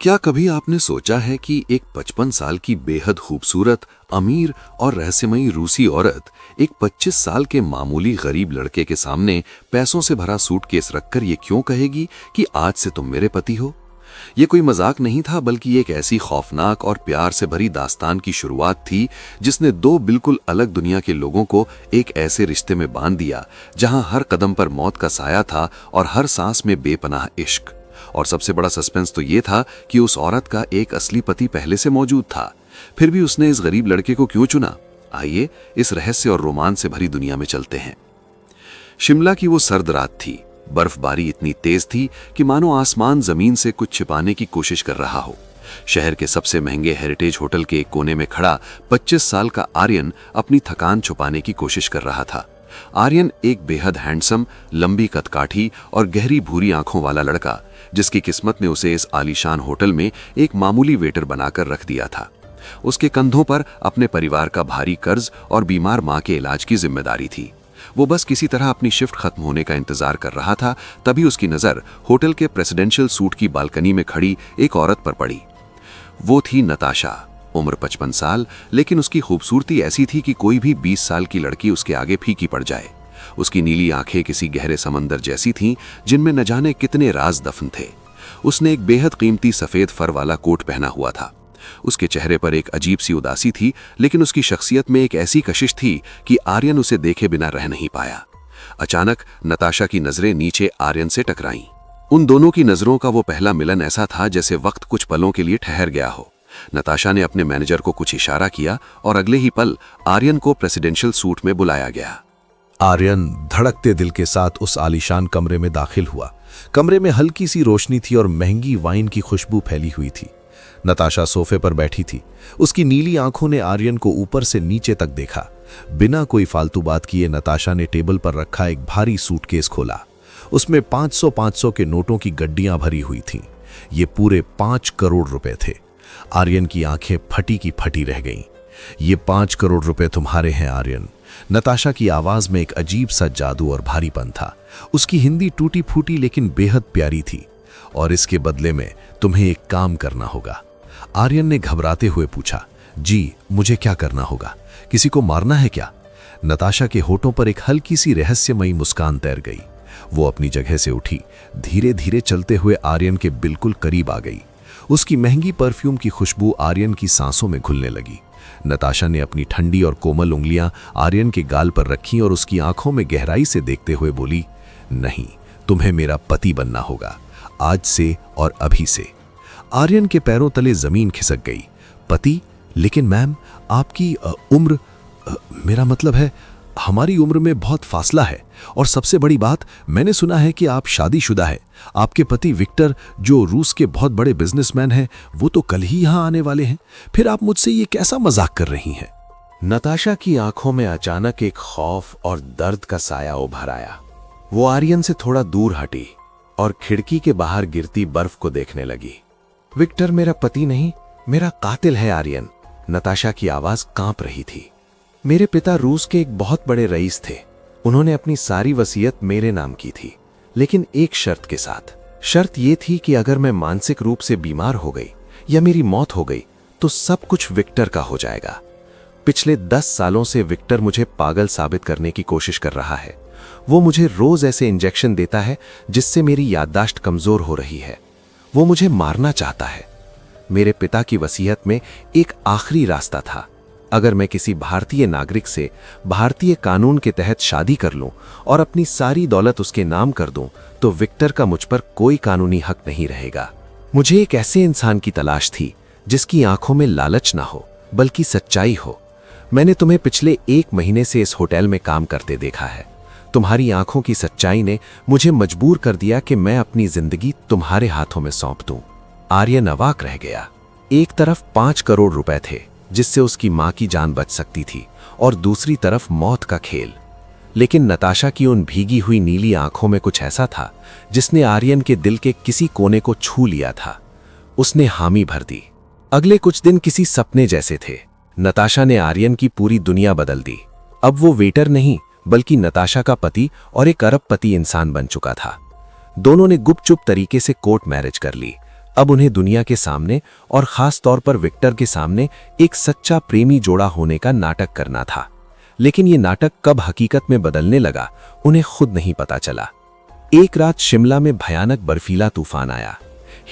क्या कभी आपने सोचा है कि एक 55 साल की बेहद खूबसूरत, अमीर और रहस्यमयी रूसी औरत एक 25 साल के मामूली गरीब लड़के के सामने पैसों से भरा सूटकेस रखकर ये क्यों कहेगी कि आज से तुम मेरे पति हो? ये कोई मजाक नहीं था, बल्कि एक ऐसी खौफनाक और प्यार से भरी दास्तान की शुरुआत थी जिसने दो बिल्कुल अलग दुनिया के लोगों को एक ऐसे रिश्ते में बांध दिया जहां हर कदम पर मौत का साया था और हर सांस में बेपनाह इश्क। और सबसे बड़ा सस्पेंस तो ये था कि उस औरत का एक असली पति पहले से मौजूद था, फिर भी उसने इस गरीब लड़के को क्यों चुना? आइए इस रहस्य और रोमांच से भरी दुनिया में चलते हैं। शिमला की वो सर्द रात थी। बर्फबारी इतनी तेज थी कि मानो आसमान जमीन से कुछ छिपाने की कोशिश कर रहा हो। शहर के सबसे महंगे हेरिटेज होटल के एक कोने में खड़ा 25 साल का आर्यन अपनी थकान छुपाने की कोशिश कर रहा था। आर्यन एक बेहद हैंडसम, लंबी कदकाठी और गहरी भूरी आंखों वाला लड़का, जिसकी किस्मत ने उसे इस आलीशान होटल में एक मामूली वेटर बनाकर रख दिया था। उसके कंधों पर अपने परिवार का भारी कर्ज और बीमार मां के इलाज की जिम्मेदारी थी। वो बस किसी तरह अपनी शिफ्ट खत्म होने का इंतजार कर रहा था, तभी उसकी नजर होटल के प्रेसिडेंशियल सूट की बालकनी में खड़ी एक औरत पर पड़ी। वो थी नताशा। उम्र 55 साल, लेकिन उसकी खूबसूरती ऐसी थी कि कोई भी 20 साल की लड़की उसके आगे फीकी पड़ जाए। उसकी नीली आंखें किसी गहरे समंदर जैसी थीं, जिनमें न जाने कितने राज दफन थे। उसने एक बेहद कीमती सफेद फर वाला कोट पहना हुआ था। उसके चेहरे पर एक अजीब सी उदासी थी, लेकिन उसकी शख्सियत में एक ऐसी कशिश थी कि आर्यन उसे देखे बिना रह नहीं पाया। अचानक नताशा की नजरें नीचे आर्यन से टकराईं। उन दोनों की नजरों का वो पहला मिलन ऐसा था जैसे वक्त कुछ पलों के लिए ठहर गया हो। नताशा ने अपने मैनेजर को कुछ इशारा किया और अगले ही पल आर्यन को प्रेसिडेंशियल सूट में बुलाया गया। आर्यन धड़कते दिल के साथ उस आलीशान कमरे में दाखिल हुआ। कमरे में हल्की सी रोशनी थी और महंगी वाइन की खुशबू फैली हुई थी। नताशा सोफे पर बैठी थी। उसकी नीली आंखों ने आर्यन को ऊपर से नीचे तक देखा। बिना कोई फालतू बात किए नताशा ने टेबल पर रखा एक भारी सूटकेस खोला। उसमें 500 के नोटों की गड्डियां भरी हुई थीं। ये पूरे 5 करोड़ रुपए थे। आर्यन की आंखें फटी की फटी रह गईं। ये 5 करोड़ रुपए तुम्हारे हैं आर्यन। नताशा की आवाज में एक अजीब सा जादू और भारीपन था। उसकी हिंदी टूटी फूटी लेकिन बेहद प्यारी थी। और इसके बदले में तुम्हें एक काम करना होगा। आर्यन ने घबराते हुए पूछा, जी मुझे क्या करना होगा? किसी को मारना है क्या? नताशा के होठों पर एक हल्की सी रहस्यमयी मुस्कान तैर गई। वो अपनी जगह से उठी, धीरे धीरे चलते हुए आर्यन के बिल्कुल करीब आ गई। उसकी महंगी परफ्यूम की खुशबू आर्यन की सांसों में घुलने लगी। नताशा ने अपनी ठंडी और कोमल उंगलियां आर्यन के गाल पर रखीं और उसकी आंखों में गहराई से देखते हुए बोली, नहीं, तुम्हें मेरा पति बनना होगा, आज से और अभी से। आर्यन के पैरों तले जमीन खिसक गई। पति? लेकिन मैम, आपकी उम्र, मेरा मतलब है हमारी उम्र में बहुत फासला है। और सबसे बड़ी बात, मैंने सुना है कि आप शादीशुदा है। आपके पति विक्टर, जो रूस के बहुत बड़े बिजनेसमैन हैं, वो तो कल ही यहाँ आने वाले हैं। फिर आप मुझसे ये कैसा मजाक कर रही हैं? नताशा की आंखों में अचानक एक खौफ और दर्द का साया उभर आया। वो आर्यन से थोड़ा दूर हटी और खिड़की के बाहर गिरती बर्फ को देखने लगी। विक्टर मेरा पति नहीं, मेरा कातिल है आर्यन। नताशा की आवाज कांप रही थी। मेरे पिता रूस के एक बहुत बड़े रईस थे। उन्होंने अपनी सारी वसीयत मेरे नाम की थी, लेकिन एक शर्त के साथ। शर्त यह थी कि अगर मैं मानसिक रूप से बीमार हो गई या मेरी मौत हो गई तो सब कुछ विक्टर का हो जाएगा। पिछले 10 सालों से विक्टर मुझे पागल साबित करने की कोशिश कर रहा है। वो मुझे रोज ऐसे इंजेक्शन देता है जिससे मेरी याददाश्त कमजोर हो रही है। वो मुझे मारना चाहता है। मेरे पिता की वसीयत में एक आखिरी रास्ता था। अगर मैं किसी भारतीय नागरिक से भारतीय कानून के तहत शादी कर लूं और अपनी सारी दौलत उसके नाम कर दूं, तो विक्टर का मुझ पर कोई कानूनी हक नहीं रहेगा। मुझे एक ऐसे इंसान की तलाश थी जिसकी आंखों में लालच ना हो, बल्कि सच्चाई हो। मैंने तुम्हें पिछले 1 महीने से इस होटल में काम करते देखा है। तुम्हारी आंखों की सच्चाई ने मुझे मजबूर कर दिया कि मैं अपनी जिंदगी तुम्हारे हाथों में सौंप दूं। आर्यन अवाक रह गया। एक तरफ 5 करोड़ रुपए थे जिससे उसकी मां की जान बच सकती थी, और दूसरी तरफ मौत का खेल। लेकिन नताशा की उन भीगी हुई नीली आंखों में कुछ ऐसा था जिसने आर्यन के दिल के किसी कोने को छू लिया था। उसने हामी भर दी। अगले कुछ दिन किसी सपने जैसे थे। नताशा ने आर्यन की पूरी दुनिया बदल दी। अब वो वेटर नहीं, बल्कि नताशा का पति और एक अरबपति इंसान बन चुका था। दोनों ने गुपचुप तरीके से कोर्ट मैरिज कर ली। अब उन्हें दुनिया के सामने और खास तौर पर विक्टर के सामने एक सच्चा प्रेमी जोड़ा होने का नाटक करना था। लेकिन ये नाटक कब हकीकत में बदलने लगा, उन्हें खुद नहीं पता चला। एक रात शिमला में भयानक बर्फीला तूफान आया।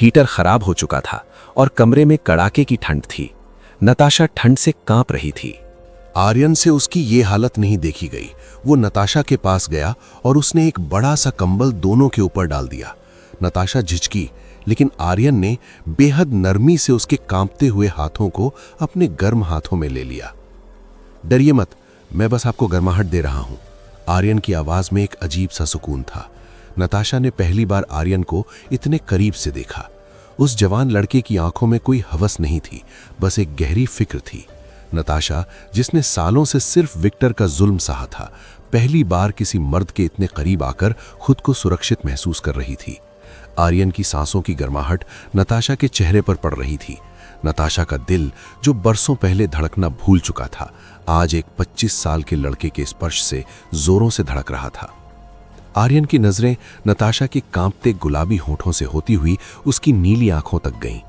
हीटर खराब हो चुका था और कमरे में कड़ाके की ठंड थी। नताशा ठंड से कांप रही थी। आर्यन से उसकी ये हालत नहीं देखी गई। वो नताशा के पास गया और उसने एक बड़ा सा कंबल दोनों के ऊपर डाल दिया। नताशा झिझकी, लेकिन आर्यन ने बेहद नरमी से उसके कांपते हुए हाथों को अपने गर्म हाथों में ले लिया। डरिए मत, मैं बस आपको गर्माहट दे रहा हूं। आर्यन की आवाज में एक अजीब सा सुकून था। नताशा ने पहली बार आर्यन को इतने करीब से देखा। उस जवान लड़के की आंखों में कोई हवस नहीं थी, बस एक गहरी फिक्र थी। नताशा, जिसने सालों से सिर्फ विक्टर का जुल्म सहा था, पहली बार किसी मर्द के इतने करीब आकर खुद को सुरक्षित महसूस कर रही थी। आर्यन की सांसों की गर्माहट नताशा के चेहरे पर पड़ रही थी। नताशा का दिल, जो बरसों पहले धड़कना भूल चुका था, आज एक 25 साल के लड़के के स्पर्श से जोरों से धड़क रहा था। आर्यन की नजरें नताशा के कांपते गुलाबी होठों से होती हुई उसकी नीली आंखों तक गईं।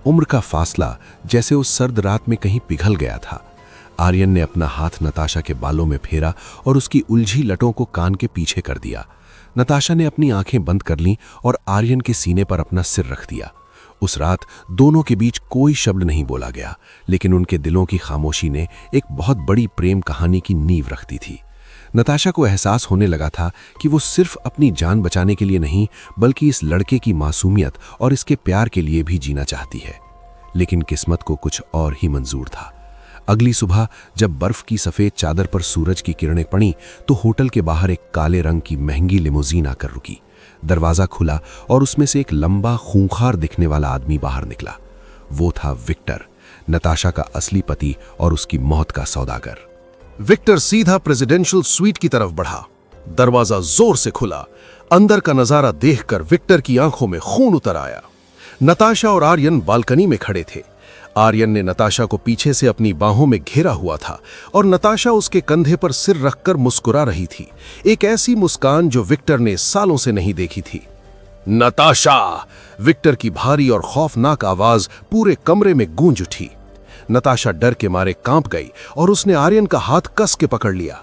उम्र का फासला जैसे उस सर्द रात में कहीं पिघल गया था। आर्यन ने अपना हाथ नताशा के बालों में फेरा और उसकी उलझी लटों को कान के पीछे कर दिया। नताशा ने अपनी आंखें बंद कर लीं और आर्यन के सीने पर अपना सिर रख दिया। उस रात दोनों के बीच कोई शब्द नहीं बोला गया, लेकिन उनके दिलों की खामोशी ने एक बहुत बड़ी प्रेम कहानी की नींव रख दी थी। नताशा को एहसास होने लगा था कि वो सिर्फ अपनी जान बचाने के लिए नहीं, बल्कि इस लड़के की मासूमियत और इसके प्यार के लिए भी जीना चाहती है। लेकिन किस्मत को कुछ और ही मंजूर था। अगली सुबह जब बर्फ की सफेद चादर पर सूरज की किरणें पड़ी, तो होटल के बाहर एक काले रंग की महंगी लिमोजीन आकर रुकी। दरवाजा खुला और उसमें से एक लंबा खूंखार दिखने वाला आदमी बाहर निकला। वो था विक्टर, नताशा का असली पति और उसकी मौत का सौदागर। विक्टर सीधा प्रेसिडेंशियल स्वीट की तरफ बढ़ा। दरवाजा जोर से खुला। अंदर का नजारा देखकर विक्टर की आंखों में खून उतर आया। नताशा और आर्यन बालकनी में खड़े थे। आर्यन ने नताशा को पीछे से अपनी बाहों में घेरा हुआ था और नताशा उसके कंधे पर सिर रखकर मुस्कुरा रही थी, एक ऐसी मुस्कान जो विक्टर ने सालों से नहीं देखी थी। नताशा! विक्टर की भारी और खौफनाक आवाज पूरे कमरे में गूंज उठी। नताशा डर के मारे कांप गई और उसने आर्यन का हाथ कस के पकड़ लिया।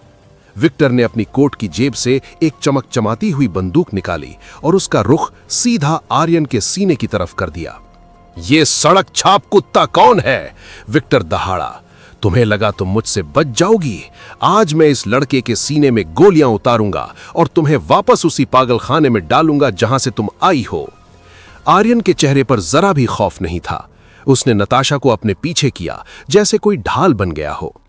विक्टर ने अपनी कोट की जेब से एक चमकचमाती हुई बंदूक निकाली और उसका रुख सीधा आर्यन के सीने की तरफ कर दिया। ये सड़क छाप कुत्ता कौन है? विक्टर दहाड़ा। तुम्हें लगा तुम मुझसे बच जाओगी? आज मैं इस लड़के के सीने में गोलियां उतारूंगा और तुम्हें वापस उसी पागलखाने में डालूंगा जहां से तुम आई हो। आर्यन के चेहरे पर जरा भी खौफ नहीं था। उसने नताशा को अपने पीछे किया जैसे कोई ढाल बन गया हो।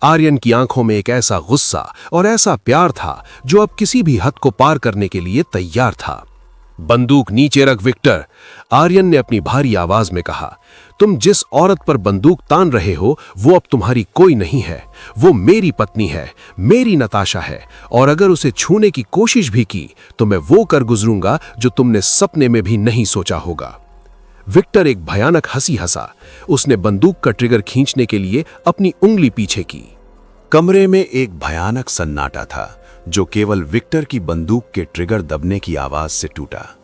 आर्यन की आंखों में एक ऐसा गुस्सा और ऐसा प्यार था जो अब किसी भी हद को पार करने के लिए तैयार था। बंदूक नीचे रख विक्टर, आर्यन ने अपनी भारी आवाज में कहा। तुम जिस औरत पर बंदूक तान रहे हो वो अब तुम्हारी कोई नहीं है। वो मेरी पत्नी है, मेरी नताशा है, और अगर उसे छूने की कोशिश भी की तो मैं वो कर गुजरूंगा जो तुमने सपने में भी नहीं सोचा होगा। विक्टर एक भयानक हंसी हंसा। उसने बंदूक का ट्रिगर खींचने के लिए अपनी उंगली पीछे की। कमरे में एक भयानक सन्नाटा था जो केवल विक्टर की बंदूक के ट्रिगर दबने की आवाज से टूटा।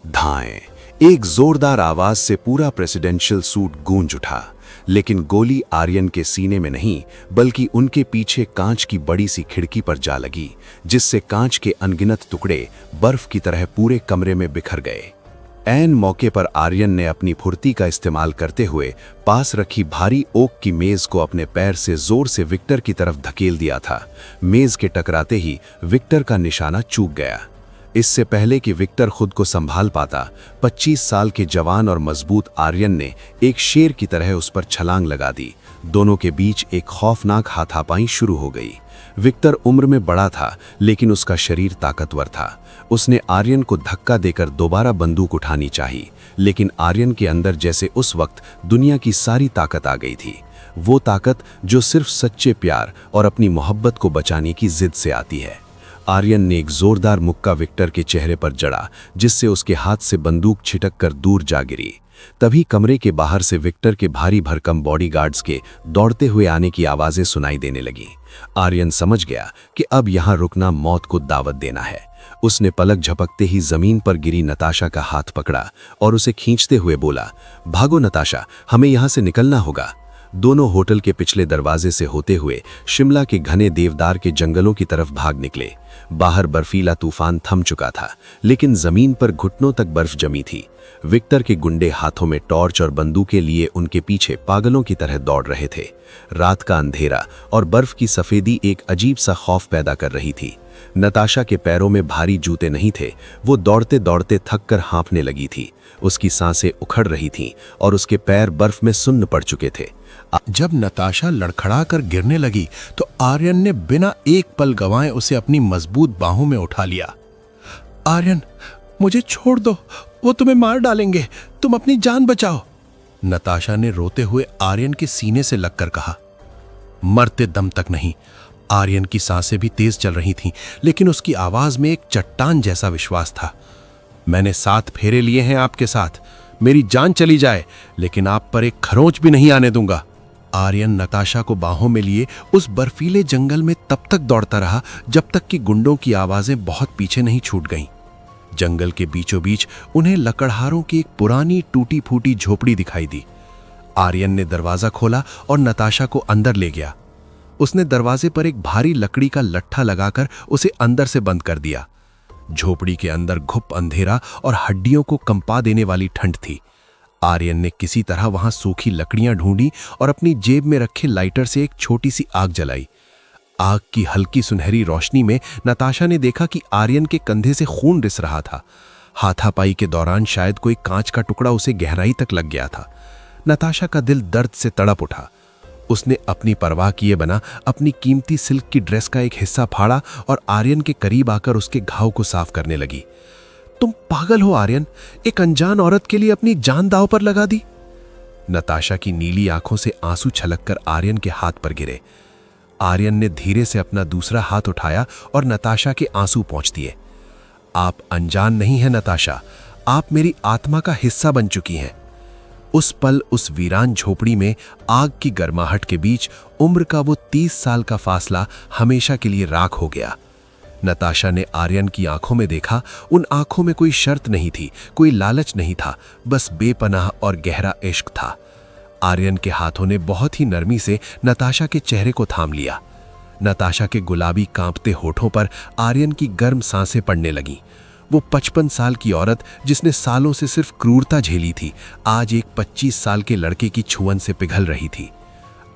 धाएं! एक जोरदार आवाज से पूरा प्रेसिडेंशियल सूट गूंज उठा, लेकिन गोली आर्यन के सीने में नहीं बल्कि उनके पीछे कांच की बड़ी सी खिड़की पर जा लगी, जिससे कांच के अनगिनत टुकड़े बर्फ की तरह पूरे कमरे में बिखर गए। ऐन मौके पर आर्यन ने अपनी फुर्ती का इस्तेमाल करते हुए पास रखी भारी ओक की मेज को अपने पैर से जोर से विक्टर की तरफ धकेल दिया था। मेज के टकराते ही विक्टर का निशाना चूक गया। इससे पहले कि विक्टर खुद को संभाल पाता, 25 साल के जवान और मजबूत आर्यन ने एक शेर की तरह उस पर छलांग लगा दी। दोनों के बीच एक खौफनाक हाथापाई शुरू हो गई। विक्टर उम्र में बड़ा था, लेकिन उसका शरीर ताकतवर था। उसने आर्यन को धक्का देकर दोबारा बंदूक उठानी चाहिए, लेकिन आर्यन के अंदर जैसे उस वक्त दुनिया की सारी ताकत आ गई थी। वो ताकत जो सिर्फ सच्चे प्यार और अपनी मोहब्बत को बचाने की जिद से आती है। आर्यन ने एक जोरदार मुक्का विक्टर के चेहरे पर जड़ा, जिससे उसके हाथ से बंदूक छिटक कर दूर जा गिरी। तभी कमरे के बाहर से विक्टर के भारी भरकम बॉडीगार्ड्स के दौड़ते हुए आने की आवाजें सुनाई देने लगी। आर्यन समझ गया कि अब यहां रुकना मौत को दावत देना है। उसने पलक झपकते ही जमीन पर गिरी नताशा का हाथ पकड़ा और उसे खींचते हुए बोला, भागो नताशा, हमें यहां से निकलना होगा। दोनों होटल के पिछले दरवाजे से होते हुए शिमला के घने देवदार के जंगलों की तरफ भाग निकले। बाहर बर्फीला तूफान थम चुका था, लेकिन जमीन पर घुटनों तक बर्फ जमी थी। विक्टर के गुंडे हाथों में टॉर्च और बंदूकें लिए उनके पीछे पागलों की तरह दौड़ रहे थे। रात का अंधेरा और बर्फ की सफेदी एक अजीब सा खौफ पैदा कर रही थी। नताशा के पैरों में भारी जूते नहीं थे। वो दौड़ते दौड़ते थककर हाँफने लगी थी। उसकी सांसें उखड़ रही थीं और उसके पैर बर्फ में सुन्न पड़ चुके थे। जब नताशा लड़खड़ा कर गिरने लगी तो आर्यन ने बिना एक पल गंवाए उसे अपनी मजबूत बाहों में उठा लिया। आर्यन, मुझे छोड़ दो, वो तुम्हें मार डालेंगे, तुम अपनी जान बचाओ। नताशा ने रोते हुए आर्यन के सीने से लगकर कहा। मरते दम तक नहीं। आर्यन की सांसें भी तेज चल रही थीं, लेकिन उसकी आवाज में एक चट्टान जैसा विश्वास था। मैंने 7 फेरे लिए हैं आपके साथ, मेरी जान चली जाए लेकिन आप पर एक खरोंच भी नहीं आने दूंगा। आर्यन नताशा को बाहों में लिए उस बर्फीले जंगल में तब तक दौड़ता रहा जब तक कि गुंडों की आवाजें बहुत पीछे नहीं छूट गईं। जंगल के बीचों बीच उन्हें लकड़हारों की एक पुरानी टूटी फूटी झोपड़ी दिखाई दी। आर्यन ने दरवाजा खोला और नताशा को अंदर ले गया। उसने दरवाजे पर एक भारी लकड़ी का लट्ठा लगाकर उसे अंदर से बंद कर दिया। झोपड़ी के अंदर घुप अंधेरा और हड्डियों को कंपा देने वाली ठंड थी। आर्यन ने किसी तरह वहां सूखी लकड़ियां ढूंढी और अपनी जेब में रखे लाइटर से एक छोटी सी आग जलाई। आग की हल्की सुनहरी रोशनी में नताशा ने देखा कि आर्यन के कंधे से खून रिस रहा था। हाथापाई के दौरान शायद कोई कांच का टुकड़ा उसे गहराई तक लग गया था। नताशा का दिल दर्द से तड़प उठा। उसने अपनी परवाह किए बिना अपनी कीमती सिल्क की ड्रेस का एक हिस्सा फाड़ा और आर्यन के करीब आकर उसके घाव को साफ करने लगी। तुम पागल हो आर्यन, एक अनजान औरत के लिए अपनी जान दांव पर लगा दी। नताशा की नीली आंखों से आंसू छलककर आर्यन के हाथ पर गिरे। आर्यन ने धीरे से अपना दूसरा हाथ उठाया और नताशा के आंसू पोंछ दिए। आप अनजान नहीं हैं नताशा, आप मेरी आत्मा का हिस्सा बन चुकी हैं। उस पल उस वीरान झोपड़ी में आग की गर्माहट के बीच उम्र का वो 30 साल का फासला हमेशा के लिए राख हो गया। नताशा ने आर्यन की आंखों में देखा। उन आंखों में कोई शर्त नहीं थी, कोई लालच नहीं था, बस बेपनाह और गहरा इश्क था। आर्यन के हाथों ने बहुत ही नरमी से नताशा के चेहरे को थाम लिया। नताशा के गुलाबी कांपते होठों पर आर्यन की गर्म सांसें पड़ने लगीं। वो 55 साल की औरत जिसने सालों से सिर्फ क्रूरता झेली थी, आज एक 25 साल के लड़के की छुअन से पिघल रही थी।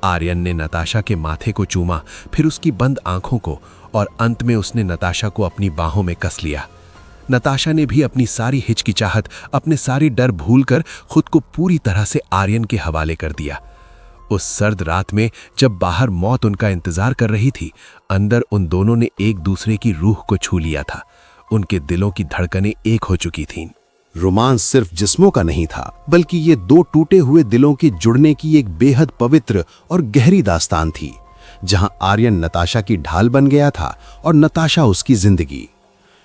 आर्यन ने नताशा के माथे को चूमा, फिर उसकी बंद आंखों को, और अंत में उसने नताशा को अपनी बाहों में कस लिया। नताशा ने भी अपनी सारी हिचकिचाहट, अपने सारे डर भूलकर खुद को पूरी तरह से आर्यन के हवाले कर दिया। उस सर्द रात में जब बाहर मौत उनका इंतजार कर रही थी, अंदर उन दोनों ने एक दूसरे की रूह को छू लिया था। उनके दिलों की धड़कनें एक हो चुकी थीं। रोमांस सिर्फ जिस्मों का नहीं था, बल्कि ये 2 टूटे हुए दिलों के जुड़ने की एक बेहद पवित्र और गहरी दास्तान थी, जहां आर्यन नताशा की ढाल बन गया था और नताशा उसकी जिंदगी।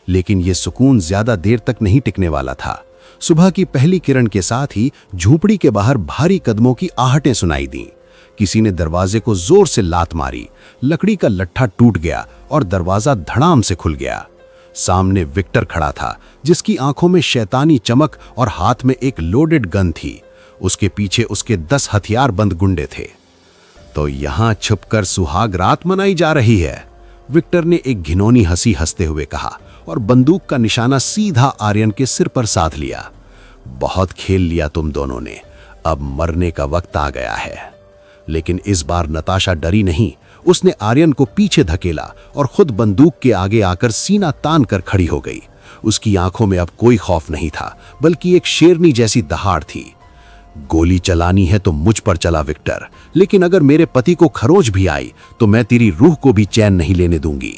लेकिन ये सुकून ज्यादा देर तक नहीं टिकने वाला था। सुबह की पहली किरण के साथ ही झोपड़ी के बाहर भारी कदमों की आहटें सुनाई दीं। किसी ने दरवाजे को जोर से लात मारी। लकड़ी का लट्ठा टूट गया और दरवाजा धड़ाम से खुल गया। सामने विक्टर खड़ा था, जिसकी आंखों में शैतानी चमक और हाथ में एक लोडेड गन थी। उसके पीछे उसके 10 हथियारबंद गुंडे थे। तो यहां छुपकर सुहाग रात मनाई जा रही है, विक्टर ने एक घिनौनी हंसी हंसते हुए कहा और बंदूक का निशाना सीधा आर्यन के सिर पर साध लिया। बहुत खेल लिया तुम दोनों ने, अब मरने का वक्त आ गया है। लेकिन इस बार नताशा डरी नहीं। उसने आर्यन को पीछे धकेला और खुद बंदूक के आगे आकर सीना तान कर खड़ी हो गई। उसकी आंखों में अब कोई खौफ नहीं था, बल्कि एक शेरनी जैसी दहाड़ थी। गोली चलानी है तो मुझ पर चला विक्टर, लेकिन अगर मेरे पति को खरोंच भी आई तो मैं तेरी रूह को भी चैन नहीं लेने दूंगी।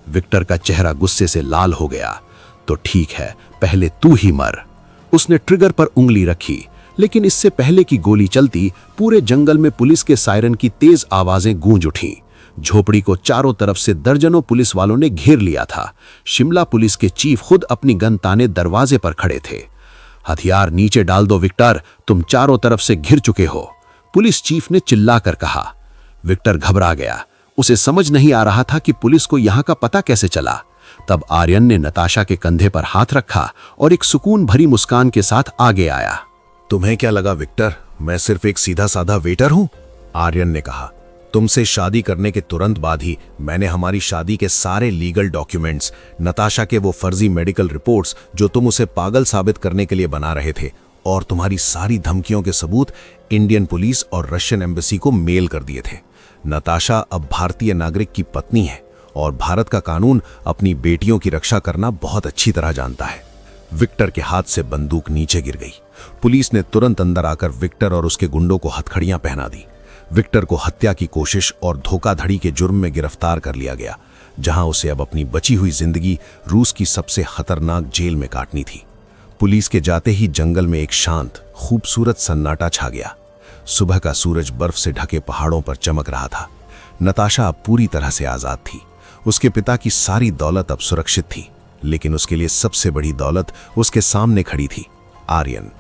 विक्टर का चेहरा गुस्से से लाल हो गया। तो ठीक है, पहले तू ही मर। उसने ट्रिगर पर उंगली रखी, लेकिन इससे पहले कि गोली चलती, पूरे जंगल में पुलिस के सायरन की तेज आवाजें गूंज उठीं। झोपड़ी को चारों तरफ से दर्जनों पुलिस वालों ने घेर लिया था। शिमला पुलिस के चीफ खुद अपनी गन ताने दरवाजे पर खड़े थे। हथियार नीचे डाल दो विक्टर, तुम चारों तरफ से घिर चुके हो, पुलिस चीफ ने चिल्लाकर कहा। विक्टर घबरा गया। उसे समझ नहीं आ रहा था कि पुलिस को यहां का पता कैसे चला। तब आर्यन ने नताशा के कंधे पर हाथ रखा और एक सुकून भरी मुस्कान के साथ आगे आया। तुम्हें क्या लगा विक्टर, मैं सिर्फ एक सीधा साधा वेटर हूं? आर्यन ने कहा। तुमसे शादी करने के तुरंत बाद ही मैंने हमारी शादी के सारे लीगल डॉक्यूमेंट्स, नताशा के वो फर्जी मेडिकल रिपोर्ट्स जो तुम उसे पागल साबित करने के लिए बना रहे थे, और तुम्हारी सारी धमकियों के सबूत इंडियन पुलिस और रशियन एम्बेसी को मेल कर दिए थे। नताशा अब भारतीय नागरिक की पत्नी है और भारत का कानून अपनी बेटियों की रक्षा करना बहुत अच्छी तरह जानता है। विक्टर के हाथ से बंदूक नीचे गिर गई। पुलिस ने तुरंत अंदर आकर विक्टर और उसके गुंडों को हथकड़ियां पहना दी। विक्टर को हत्या की कोशिश और धोखाधड़ी के जुर्म में गिरफ्तार कर लिया गया, जहां उसे अब अपनी बची हुई जिंदगी रूस की सबसे खतरनाक जेल में काटनी थी। पुलिस के जाते ही जंगल में एक शांत, खूबसूरत सन्नाटा छा गया। सुबह का सूरज बर्फ से ढके पहाड़ों पर चमक रहा था। नताशा अब पूरी तरह से आजाद थी। उसके पिता की सारी दौलत अब सुरक्षित थी, लेकिन उसके लिए सबसे बड़ी दौलत उसके सामने खड़ी थी, आर्यन।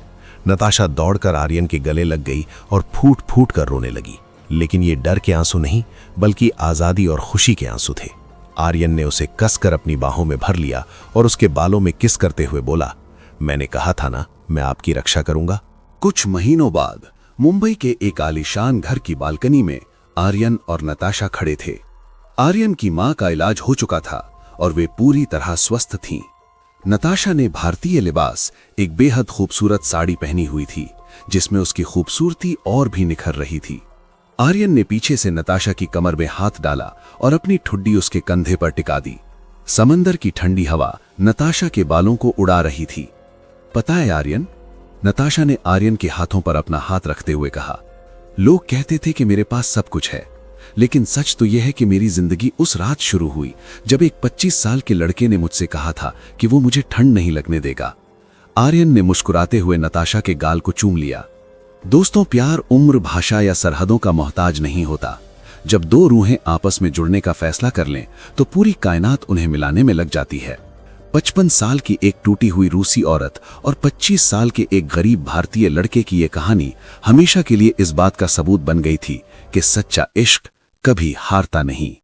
नताशा दौड़कर आर्यन के गले लग गई और फूट फूट कर रोने लगी, लेकिन ये डर के आंसू नहीं, बल्कि आजादी और खुशी के आंसू थे। आर्यन ने उसे कसकर अपनी बाहों में भर लिया और उसके बालों में किस करते हुए बोला, मैंने कहा था ना, मैं आपकी रक्षा करूंगा। कुछ महीनों बाद मुंबई के एक आलीशान घर की बालकनी में आर्यन और नताशा खड़े थे। आर्यन की मां का इलाज हो चुका था और वे पूरी तरह स्वस्थ थीं। नताशा ने भारतीय लिबास, एक बेहद खूबसूरत साड़ी पहनी हुई थी, जिसमें उसकी खूबसूरती और भी निखर रही थी। आर्यन ने पीछे से नताशा की कमर में हाथ डाला और अपनी ठुड्डी उसके कंधे पर टिका दी। समंदर की ठंडी हवा नताशा के बालों को उड़ा रही थी। पता है आर्यन, नताशा ने आर्यन के हाथों पर अपना हाथ रखते हुए कहा, लोग कहते थे कि मेरे पास सब कुछ है, लेकिन सच तो यह है कि मेरी जिंदगी उस रात शुरू हुई जब एक 25 साल के लड़के ने मुझसे कहा था कि वो मुझे ठंड नहीं लगने देगा। आर्यन ने मुस्कुराते हुए नताशा के गाल को चूम लिया। दोस्तों, प्यार उम्र, भाषा या सरहदों का मोहताज नहीं होता। जब दो रूहें आपस में जुड़ने का फैसला कर लें तो पूरी कायनात उन्हें मिलाने में लग जाती है। 55 साल की एक टूटी हुई रूसी औरत और 25 साल के एक गरीब भारतीय लड़के की यह कहानी हमेशा के लिए इस बात का सबूत बन गई थी कि सच्चा इश्क कभी हारता नहीं।